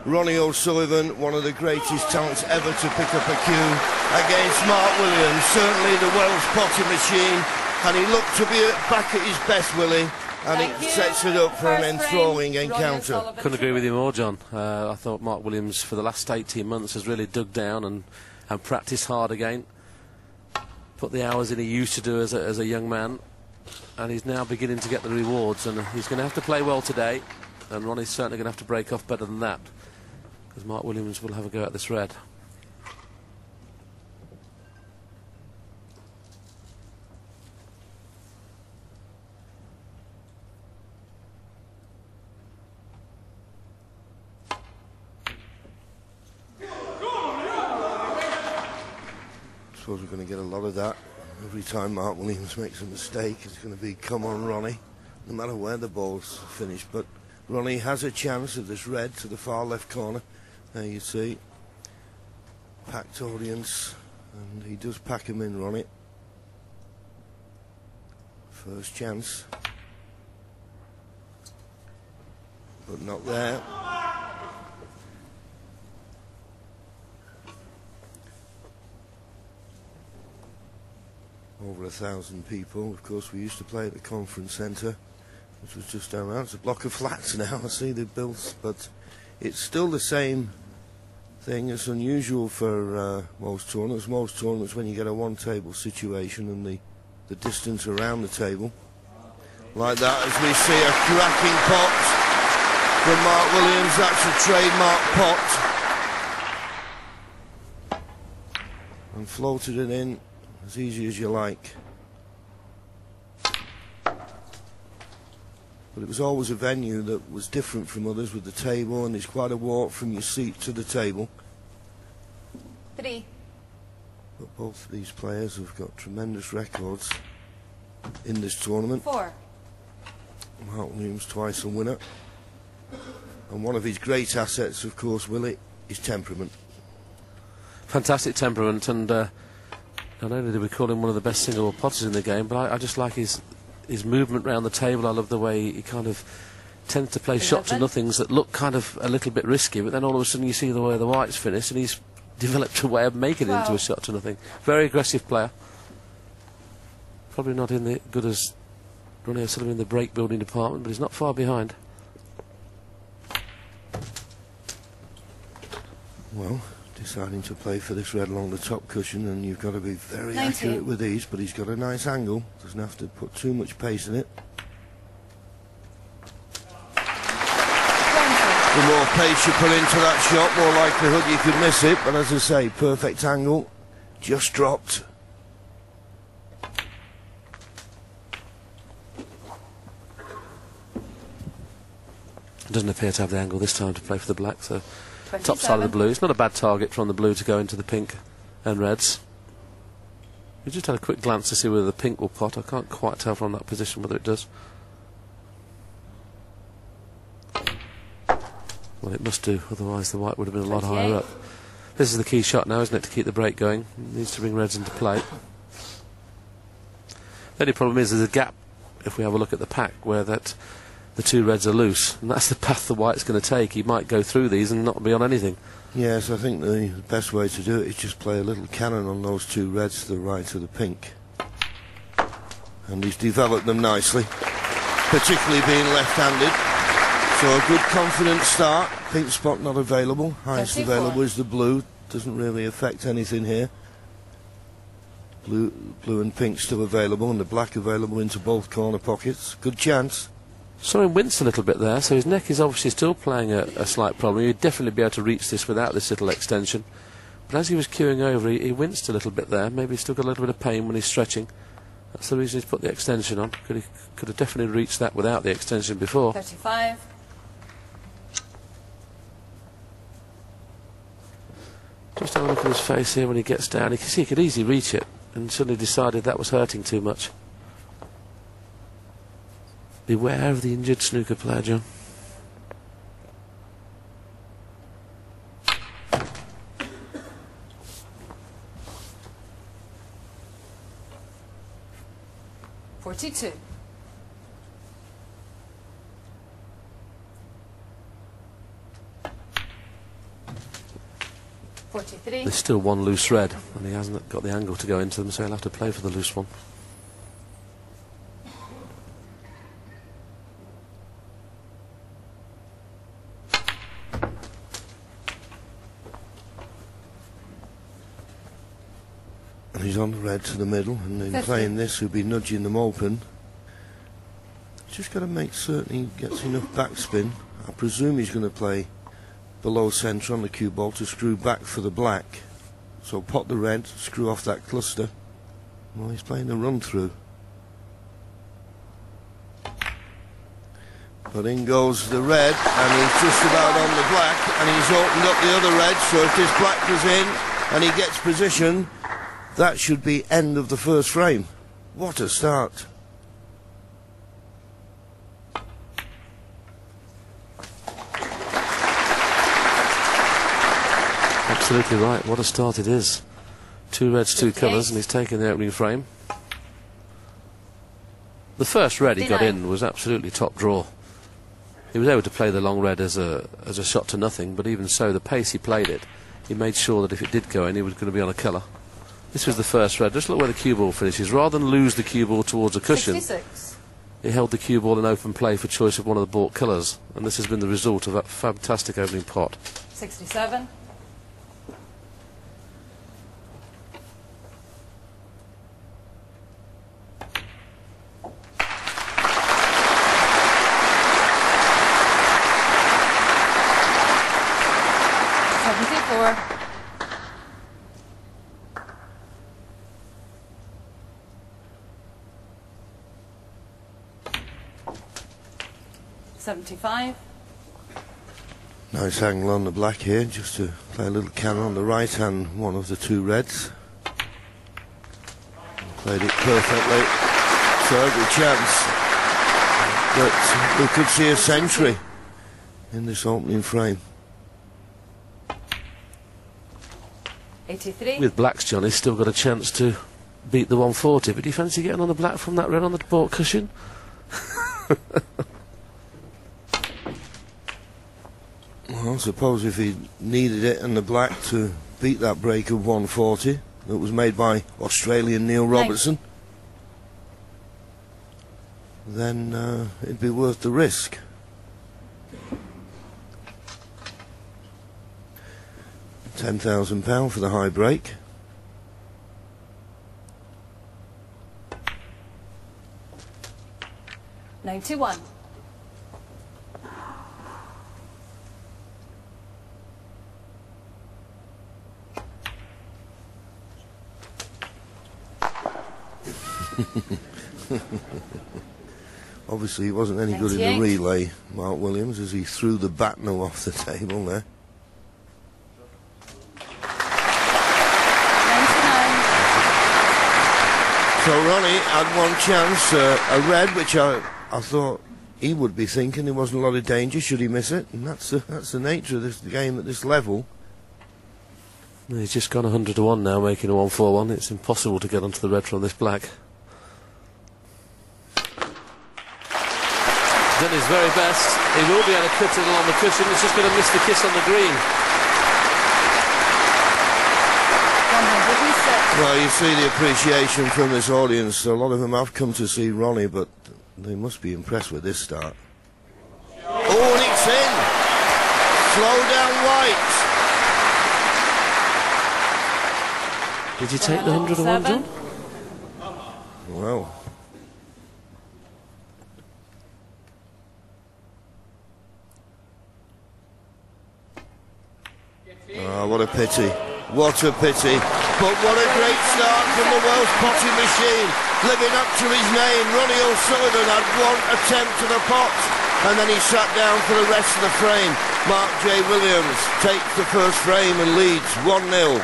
Ronnie O'Sullivan, one of the greatest talents ever to pick up a cue against Mark Williams. Certainly the Welsh potting machine, and he looked to be back at his best, Willie, and it sets it up for an enthralling encounter. Couldn't agree with you more, John. I thought Mark Williams for the last 18 months has really dug down and practiced hard again. Put the hours in he used to do as a young man, and he's now beginning to get the rewards, and he's going to have to play well today, and Ronnie's certainly going to have to break off better than that, because Mark Williams will have a go at this red. I suppose we're going to get a lot of that. Every time Mark Williams makes a mistake, it's going to be, come on, Ronnie, no matter where the ball's finished. But Ronnie has a chance of this red to the far left corner. There you see, packed audience, and he does pack him in, Ronnie. First chance, but not there. Over 1,000 people. Of course, we used to play at the conference centre, which was just down there. It's a block of flats now, I see they've built, but it's still the same thing. It's unusual for most tournaments. Most tournaments, when you get a one-table situation and the distance around the table, like that, as we see a cracking pot from Mark Williams. That's a trademark pot. And floated it in as easy as you like. But it was always a venue that was different from others with the table, and it's quite a walk from your seat to the table. 3. But both of these players have got tremendous records in this tournament. 4. Mark Williams, twice a winner. And one of his great assets, of course, Willie, is temperament. Fantastic temperament, and not only do we call him one of the best single potters in the game, but I just like his movement around the table. I love the way he kind of tends to play shot to nothings that look kind of a little bit risky, but then all of a sudden you see the way the whites finish, and he's developed a way of making it into a shot to nothing. Very aggressive player. Probably not in the good as Ronnie O'Sullivan in the break building department, but he's not far behind. Well, deciding to play for this red along the top cushion, and you've got to be very accurate with these, but he's got a nice angle, doesn't have to put too much pace in it. The more pace you put into that shot, more likelihood you could miss it, but as I say, perfect angle, just dropped. Doesn't appear to have the angle this time to play for the black, so 27. top side of the blue. It's not a bad target from the blue to go into the pink and reds. We just had a quick glance to see whether the pink will pot. I can't quite tell from that position whether it does. Well, it must do, otherwise the white would have been a lot higher up. This is the key shot now, isn't it, to keep the break going? It needs to bring reds into play. The only problem is there's a gap, if we have a look at the pack, where the two reds are loose, and that's the path the white's going to take. He might go through these and not be on anything. Yes, I think the best way to do it is just play a little cannon on those two reds to the right of the pink. And he's developed them nicely, particularly being left-handed. So a good confident start. Pink spot not available. Highest available is the blue. Doesn't really affect anything here. Blue and pink still available, and the black available into both corner pockets. Good chance. Saw him wince a little bit there, so his neck is obviously still playing a slight problem. He'd definitely be able to reach this without this little extension. But as he was queuing over, he winced a little bit there. Maybe he's still got a little bit of pain when he's stretching. That's the reason he's put the extension on. Could have definitely reached that without the extension before. 35. Just have a look at his face here when he gets down. You can see he could easily reach it, and suddenly decided that was hurting too much. Beware of the injured snooker player, John. .42. 43. There's still one loose red, and he hasn't got the angle to go into them, so he'll have to play for the loose one. And he's on the red to the middle, and in 50. playing this, he'll be nudging them open. Just got to make certain he gets enough backspin. I presume he's going to play below centre on the cue ball to screw back for the black. So pot the red, screw off that cluster. Well, he's playing the run through. But in goes the red, and he's just about on the black, and he's opened up the other red, so if this black goes in and he gets position, that should be end of the first frame. What a start. Absolutely right, what a start it is. 2 reds, 2 colours, and he's taken the opening frame. The first red he got in was absolutely top draw. He was able to play the long red as a shot to nothing, but even so, the pace he played it, he made sure that if it did go in, he was going to be on a colour. This was the first red. Just look where the cue ball finishes. Rather than lose the cue ball towards a cushion, 66. he held the cue ball in open play for choice of one of the bought colours, and this has been the result of that fantastic opening pot. 67. $75. Nice angle on the black here, just to play a little cannon on the right hand, one of the 2 reds. Played it perfectly, so every chance that we could see a century in this opening frame. 83. With blacks, John, he's still got a chance to beat the 140, but do you fancy getting on the black from that red on the bought cushion? Well, I suppose if he needed it and the black to beat that break of 140 that was made by Australian Neil Robertson, then it'd be worth the risk. £10,000 for the high break. $91. Obviously he wasn't any good in the relay, Mark Williams, as he threw the batno off the table there. 99. So Ronnie had one chance, a red, which I thought he would be thinking there wasn't a lot of danger should he miss it, and that's the nature of this game at this level. He's just gone 100 to 1 now, making a 141. It's impossible to get onto the red from this black. Done his very best. He will be able to cut it along the cushion. He's just going to miss the kiss on the green. 106. Well, you see the appreciation from this audience. A lot of them have come to see Ronnie, but they must be impressed with this start. Oh, and it's in! Slow down White. Did you take the 100 to 1, John? Well. Oh, what a pity. What a pity. But what a great start from the Welsh potting machine. Living up to his name, Ronnie O'Sullivan had one attempt at the pot, and then he sat down for the rest of the frame. Mark J. Williams takes the first frame and leads 1-0.